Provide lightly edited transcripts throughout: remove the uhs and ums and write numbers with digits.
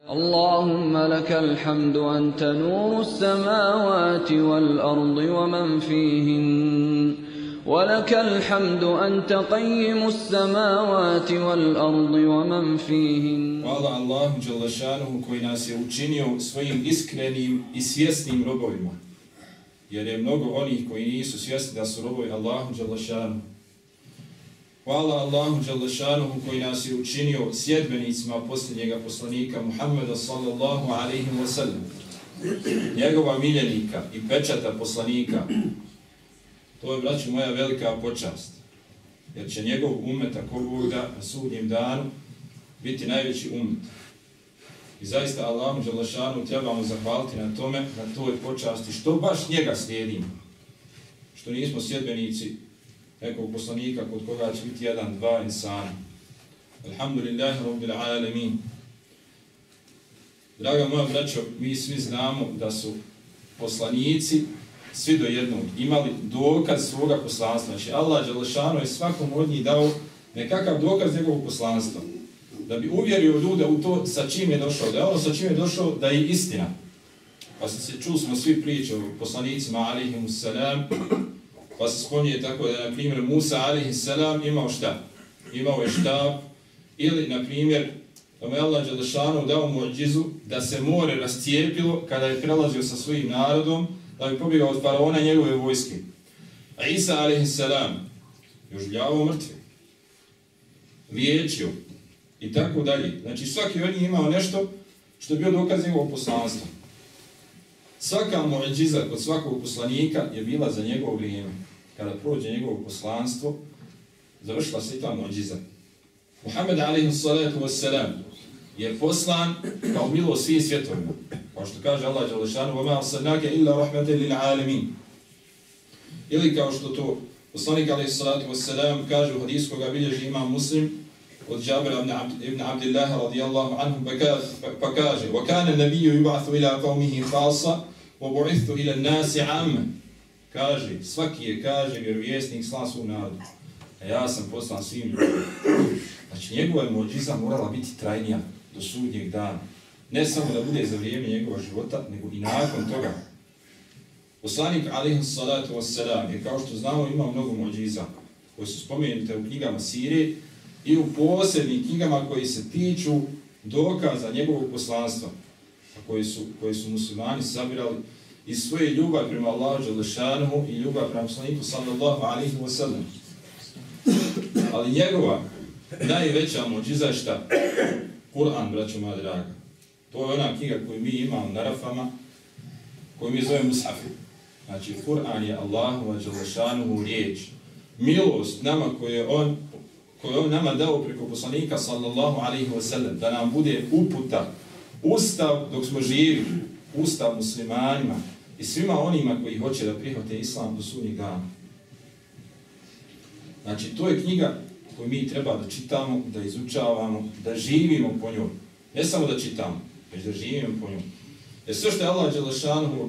اللهم لك الحمد أنت نور السماوات والأرض ومن فيهن ولك الحمد أنت قيم السماوات والأرض ومن فيهن. Hvala Allahu dželešanuhu koji nas je učinio svojim iskrenim i svjesnim robovima. Jer je mnogo onih koji nisu svjesni da su robovi Allahu dželešanuhu. Hvala Allahu dželešanuhu koji nas je učinio sljedbenicima posljednjega poslanika Muhammeda sallallahu alaihi wa sallam. Njegova miljenika i pečata poslanika. To je, braćo moja, velika počast. Jer će njegov umet, ako Bog da, na sudnjem danu biti najveći umet. I zaista Allahu dželešanu trebamo zahvaliti na tome, na toj počasti, što baš njega slijedimo. Što nismo sljedbenici nekog poslanika kod koga će biti jedan, dva insana. Alhamdulillahi rabbil alamin. Draga moja braćo, mi svi znamo da su poslanici svi do jednog imali dokaz svoga poslanstva. Znači Allah dželešanu je svakom od njih dao nekakav dokaz njegovog poslanstva. Da bi uvjerio ljude u to sa čim je došao. Da je ono sa čim je došao da je istina. Pa čuli smo svi priče o poslanicima alaihimussalam. Pa se spominje tako da je, na primjer, Musa alaihissalam imao šta? Imao je štab. Ili, na primjer, da mu je Allah dželešanu dao muadžizu da se more rascijepilo kada je prelazio sa svojim narodom, da bi pobjegao od faraona njegove vojske. A Isa alaihissalam je oživljavao mrtve. Liječio. I tako dalje. Znači svaki od njih imao nešto što je bio dokaz njegovog poslanstva. Svaka muadžiza kod svakog poslanika je bila za njegovo vrijeme. Kada prođe njegovo poslanstvo, završila se i ta muadžiza. Muhammed a.s. je poslan kao milost svih svjetovima. Kao što kaže Allah dželešanu: "Wa ma arsalnaka illa rahmatan lil alamin." Ili kao što to poslanik a.s. kaže u hadisu koga bilježi imam Muslim od Džabira ibn Abdillaha radijallahu anhu, pa kaže: "Wa kana an-nabiyyu yub'athu ila qawmihi khassa wa bu'ithu ila an-nasi 'amma." Kaže, svaki je, kaže, vjerovjesnik slan svom narodu. A ja sam poslan svim ljudima. Znači, njegova muadžiza morala biti trajnija do sudnjeg dana. Ne samo da bude za vrijeme njegova života, nego i nakon toga. Poslanik alaihissalatu wassalam je, kao što znamo, imao mnogo muadžiza koji su spomenute u knjigama Sire i u posebnim knjigama koji se tiču dokaza njegovog poslanstva, koji su muslimani sabirali iz svoje ljubavi prema Allahu dželešanuhu i ljubav prema poslaniku sallallahu alaihi wa sallam. Ali njegova najveća muadžiza je šta? Kur'an, braćo moja draga. To je ona knjiga koju mi imamo na rafama, koju mi zovemo mushafi. Znači, Kur'an je Allahova dželešanuhu riječ. Milost nama koju je on nama dao preko poslanika sallallahu alaihi wa sallam, da nam bude uputa, ustav dok smo živi, ustav muslimanima i svima onima koji hoće da prihvate islam do sudnjeg dana. Znači, to je knjiga koju mi treba da čitamo, da izučavamo, da živimo po njoj. Ne samo da čitamo, već da živimo po njoj. Jer sve što je Allah dželešanuhu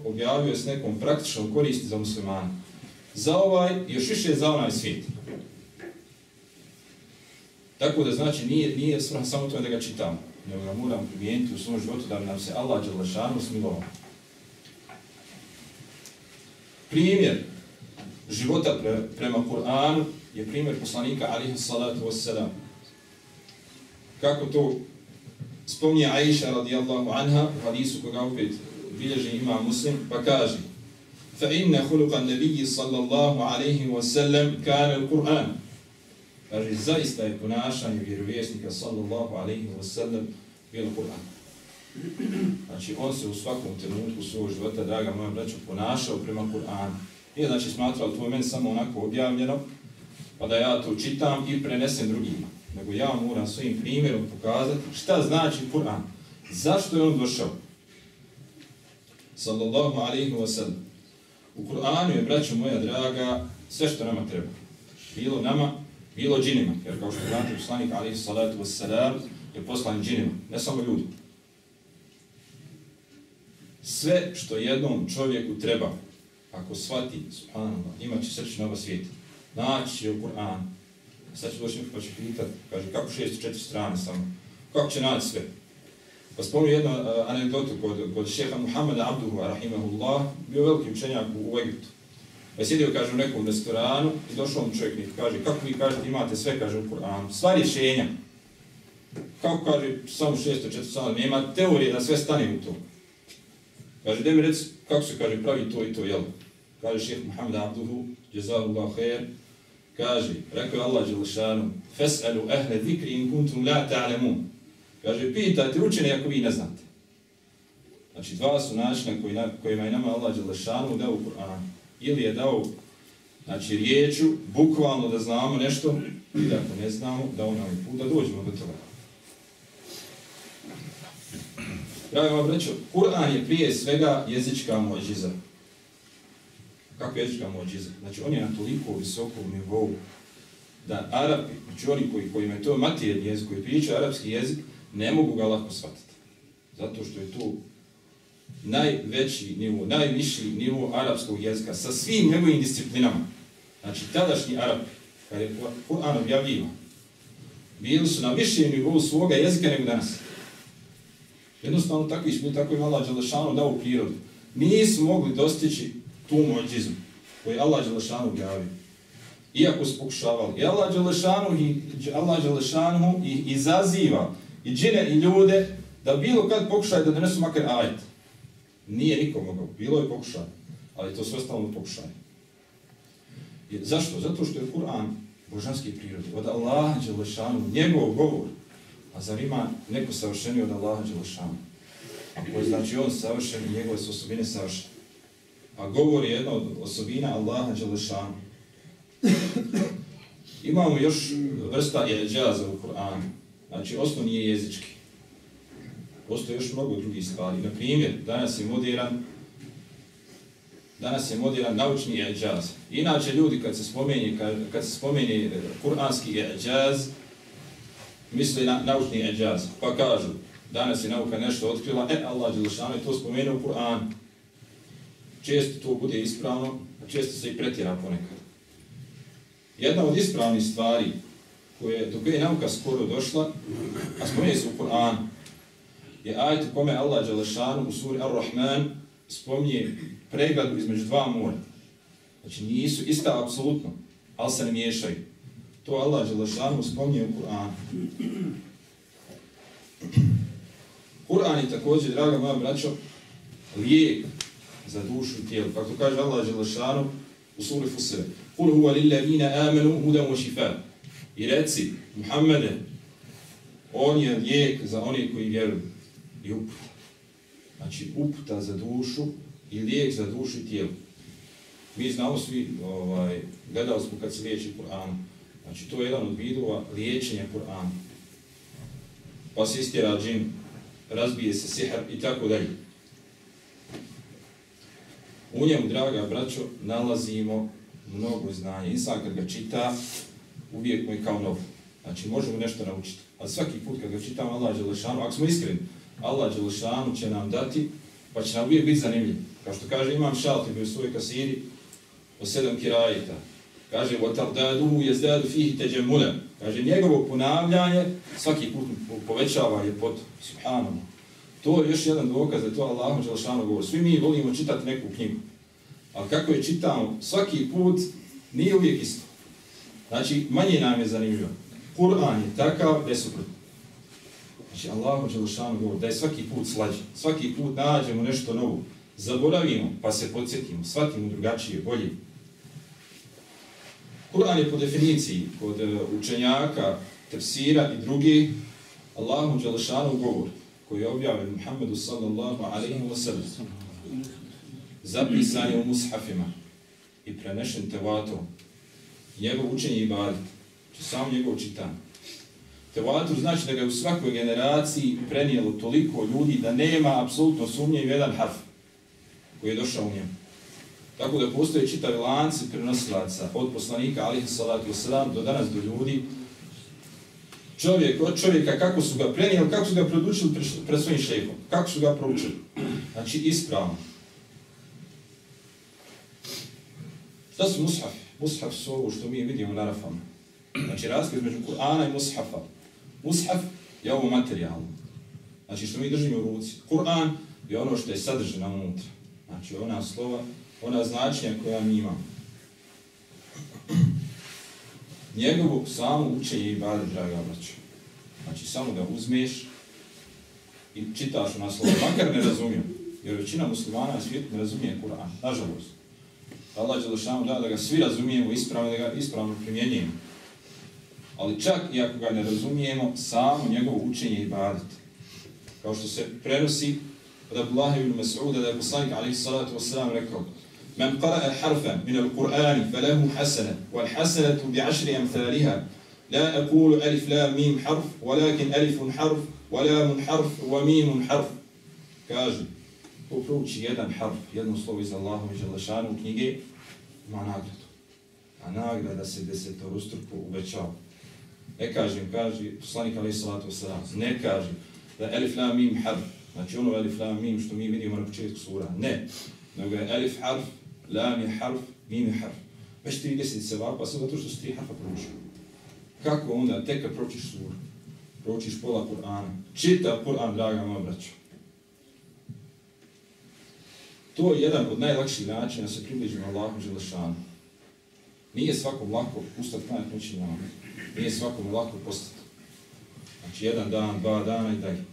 objavio je s nekom praktičnom koristi za muslimana. Za ovaj i još više za onaj svijet. Tako da znači nije svrha samo to da ga čitamo, nego ga moramo primijeniti u svom životu da nam se Allah dželešanu smilovao. Primjer života prema Kur'anu je primjer poslanika alaihissalatu wassalam. Kako to spominje Aisha radijallahu anha u hadisu koga opet bilježi imam Muslim, pa kaže: "Fa inna khuluqa an-nabiyyi sallallahu alaihi wa sallam kana al-Qur'an." Kaže, zaista je ponašanje vjerovjesnika sallallahu alaihi wa sallam bilo Kur'an. Znači, on se u svakom trenutku svog života, draga moja braćo, ponašao prema Kur'anu. Nije znači smatrao to meni samo onako objavljeno, pa da ja to čitam i prenesem drugima. Nego ja moram svojim primjerom pokazati šta znači Kur'an. Zašto je on došao? Sallallahu alaihi wa sallam. U Kur'anu je, braćo moja draga, sve što nama treba. Bilo nama, bilo džinima, jer kao što znate, poslanik alaihi salatu wassalam je poslan džinima, ne samo ljudi. Sve što jednom čovjeku treba, ako shvati, subhanallah, imat će srce nova svijeta, naći će u Kur'anu. Sad će doći neko pa će pitati, kaže, kako 604 strane samo, kako će naći sve? Pa spomenu jednu anegdotu kod šeha Muhammeda Abduhu, rahimahullah, bio veliki učenjak u Egiptu. Pa je sjedio, kaže, u nekom restoranu i došao mu čovjek i kaže, kako vi kažete, imate sve, kaže, u Kur'anu, sva rješenja. Kako kaže, samo 604 sala, nema teorije da sve stane u to. Kaže, daj mi reci, kako se, kaže, pravi to i to, jel? Kaže šejh Muhammed Abduhu, jazahullahu khair, kaže, rekao je Allah dželešanu, fes'alu ahle zikri in kuntum la ta'lamun. Kaže, pitajte učene ako vi ne znate. Znači, dva su načina kojima je nama Allah dželešanu dao Kur'an. Ili je dao, znači, riječu, bukvalno da znamo nešto, ili ako ne znamo, da on nam put da dođemo do toga. Drago vam reći, Kur'an je prije svega jezička mu'džiza. Kako je jezička mu'džiza? Znači, on je na toliko visokom nivou da Arapi, znači oni kojima je to materijalni jezik, koji pričaju arapski jezik, ne mogu ga lako shvatiti. Zato što je to najveći nivo, najviši nivo arapskog jezika sa svim njegovim disciplinama. Znači, tadašnji Arapi, kada je Kur'an objavljivan, bili su na višem nivou svoga jezika nego danas. Jednostavno takvi smo, tako je Allah dželešanu dao u prirodu. Nisu mogli dostići tu mu'džizu koju je Allah dželešanu objavio. Iako su pokušavali. I Allah dželešanu ih izaziva i džine i ljude da bilo kad pokušaju da donesu makar ajet. Nije niko mogao. Bilo je pokušaj. Ali to sve ostalo pokušaj. Zašto? Zato što je Kur'an božanski prirodi. Od Allaha dželešanu, njegov govor. A zar ima neko savršeniji od Allaha dželešanu? Ako je znači on savršen i njegove su osobine savršene. A govor je jedna od osobina Allaha dželešanu. Imamo još vrsta i'džaza u Kur'anu. Znači, osnovni je jezički. Postoje još mnogo drugih stvari. Na primjer, danas je modern naučni i'džaz. Inače, ljudi kad se spomeni kur'anski i'džaz, misle na naučni i'džaz. Pa kažu, danas je nauka nešto otkrila, Allah dželešanu je to spomenuo u Kur'anu. Često to bude ispravno, a često se i pretjera ponekad. Jedna od ispravnih stvari do koje je nauka skoro došla, a spominje se u Kur'anu, je ajet u kome Allah dželešanu u suri Ar-Rahman spominje pregradu između dva mora. Znači nisu ista apsolutno, ali se ne miješaju. To Allah dželešanu spominje u Kur'anu. Kur'an je također, draga moja braćo, lijek za dušu i tijelo. Kako kaže Allah dželešanu u suri Fussilet. Kul huwa lillazina amanu hudan wa shifa. I reci, Muhammede, on je lijek za one koji vjeruju. I uputa. Znači uputa za dušu i lijek za dušu i tijelo. Mi znamo svi, gledali smo kad se liječi Kur'an. Znači to je jedan od vidova liječenja Kur'ana. Pa se istjera džin, razbije se sihr i tako dalje. U njemu, draga braćo, nalazimo mnogo znanja. Insan kad ga čita, uvijek mu je kao novo. Znači možemo nešto naučiti. Ali svaki put kad ga čitamo Allah dželešanu, ako smo iskreni, Allah dželešanu će nam dati, pa će nam uvijek biti zanimljiv. Kao što kaže Imam Šaltibi u svojoj kasiri o 7 kirajeta. Kaže, وَتَرْدَادُهُ يَزْدَادُ فِيهِ تَجَمُّلًا. Kaže, njegovo ponavljanje svaki put povećava ljepotu. Subhanallah. To je još jedan dokaz da je to Allahu dželešanu govor. Svi mi volimo čitati neku knjigu. Ali kako je čitamo, svaki put nije uvijek isto. Znači, manje nam je zanimljivo. Kur'an je takav da je suprotno. Znači, Allahu dželešanu govor da je svaki put slađe. Svaki put nađemo nešto novo. Zaboravimo, pa se podsjetimo. Shvatimo drugačije, bolje. Kur'an je po definiciji kod učenjaka, tefsira i drugi Allahu dželešanu govor koji je objavljen Muhammedu sallallahu alaihi wa sallam. Zapisan je u mushafima i prenešen tevatom. Njegov učenje i ibadet, samo njegov čitanje. Tevatur znači da ga je u svakoj generaciji prenijelo toliko ljudi da nema apsolutno sumnje u jedan harf koji je došao u njemu. Tako da postoje čitavi lanci prenosilaca od poslanika alihi salatu wasalam do danas do ljudi. Od čovjeka kako su ga prenijeli, kako su ga produčili pred svojim šejhom, kako su ga proučili. Znači ispravno. Šta su mushafi? Mushaf su ovo što mi vidimo na rafama. Znači razlika između Kur'ana i mushafa. Mushaf je ovo materijalno. Znači što mi držimo u ruci. Kur'an je ono što je sadržano unutra. Znači ona slova, ona značenja koja mi imamo. Njegovo samo učenje i ibadet, draga braćo. Znači samo ga uzmeš i čitaš ona slova, makar ne razumijem. Jer većina muslimana na svijetu ne razumije Kur'an, nažalost. Allah dželešanu da ga svi razumijemo ispravno, da ga ispravno primjenjujemo. Ali čak i ako ga ne razumijemo, samo njegovo učenje i ibadet. Kao što se prenosi od Abdullah ibn Mas'uda da je poslanik alejhi salatu vesselam rekao: "Men qara'a harfan min al-Qur'an falahu hasana, wal hasanatu bi'ashri amthaliha. La aqulu alif lam mim harf, walakin alifun harf, wa lamun harf, wa mimun harf." Kaže: ko prouči jedan harf, jedno slovo iz Allahove dželešanu knjige, ima nagradu. A nagrada se desetorostruko uvećava. Ne kažem, kaže poslanik alejhi salatu vesselam, ne kažem da je alif lam mim harf, znači ono alif lam mim što mi vidimo na početku sura, ne. Nego je alif harf, lam je harf, mim je harf. Već 30 sevapa, samo zato što si 3 harfa proučio. Kako onda, tek kad proučiš suru, proučiš pola Kur'ana, čitav Kur'an, draga moja braćo. To je jedan od najlakših načina da se približimo Allahu dželešanu. Nije svakom lako ustati klanjati noćni namaz. Nije svakom lako postati. Znači jedan dan, 2 dana i dalje.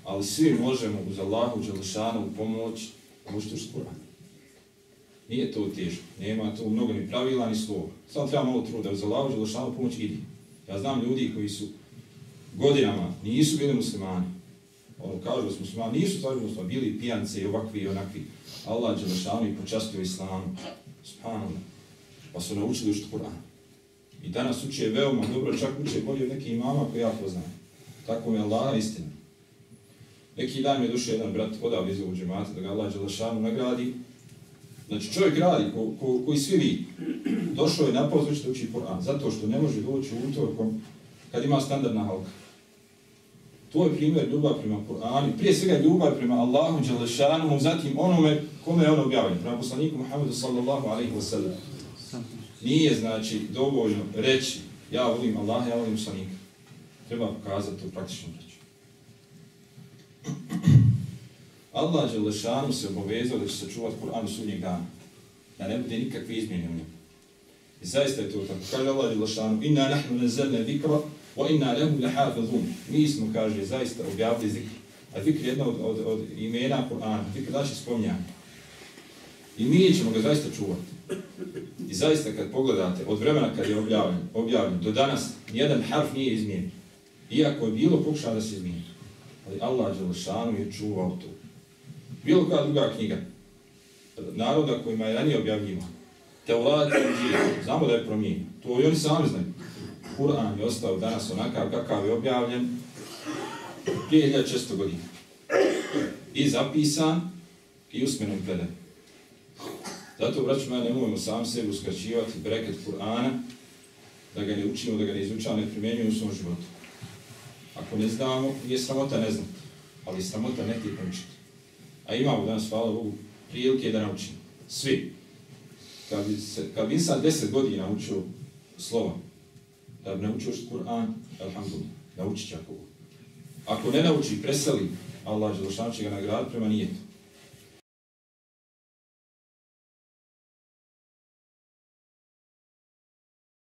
Ali svi možemo uz Allahu dželešanu pomoć učiti Kur'an. Nije to teško. Nema to mnogo ni pravila ni slova. Samo treba malo truda. Uz Allahu dželešanu pomoć idi. Ja znam ljudi koji su godinama nisu bili muslimani. Ono kažu da su muslimani, nisu stvarno muslimani, bili pijance i ovakvi i onakvi. Allah dželešanu ih počastio islamu. Subhanallah. Pa su naučili učiti Kur'an. I danas uče veoma dobro, čak uče bolje od nekih imama koje ja poznajem. Tako mi je Allah istina. Neki dan mi je došao jedan brat odavde iz ovog džemata da ga Allah dželešanu nagradi. Znači čovjek radi, koji svi vi, došao je na pauzu da uči Kur'an, zato što ne može doći utorkom kad ima standardna halka. To je primjer ljubav prema Kur'anu, prije svega ljubav prema Allahu dželešanu, zatim onome kome je on objavljen, prema poslaniku Muhammedu sallallahu alejhi ve sellem. Nije znači dovoljno reći ja volim Allaha, ja volim poslanika. Treba pokazati to praktično reći. Allah dželešanu se obavezao da će sačuvati Kur'an do sudnjeg dana. Da ne bude nikakve izmjene u njemu. I zaista je to tako. Kaže Allah dželešanu: "Inna nahnu nazzalna zikra wa inna lahu lahafizun." Mi smo, kaže, zaista objavili zikr. A zikr je jedna od imena Kur'ana. Zikr znači spominjanje. I mi ćemo ga zaista čuvati. I zaista kad pogledate, od vremena kad je objavljen do danas, nijedan harf nije izmijenjen. Iako je bilo pokušao da se izmijeni. Ali Allah dželešanu je čuvao to. Bilo koja druga knjiga naroda kojima je ranije objavljivan. Teurat i Inđil, znamo da je promijenjen. To i oni sami znaju. Kur'an je ostao danas onakav kakav je objavljen prije 1600 godina. I zapisan i usmenom predan. Zato, braćo moja, nemojmo sami sebi uskraćivati bereket Kur'ana, da ga ne učimo, da ga ne izučamo, ne primjenjujemo u svom životu. Ako ne znamo, nije sramota ne znati, ali sramota ne htjeti naučiti. A imamo danas, hvala Bogu, prilike da naučimo. Svi. Kad bi sad 10 godina učio slova, da bi naučio Kur'an, alhamdulillah, naučit će ako. Ako ne nauči, preseli, Allah dželešanu će ga nagraditi prema nijetu.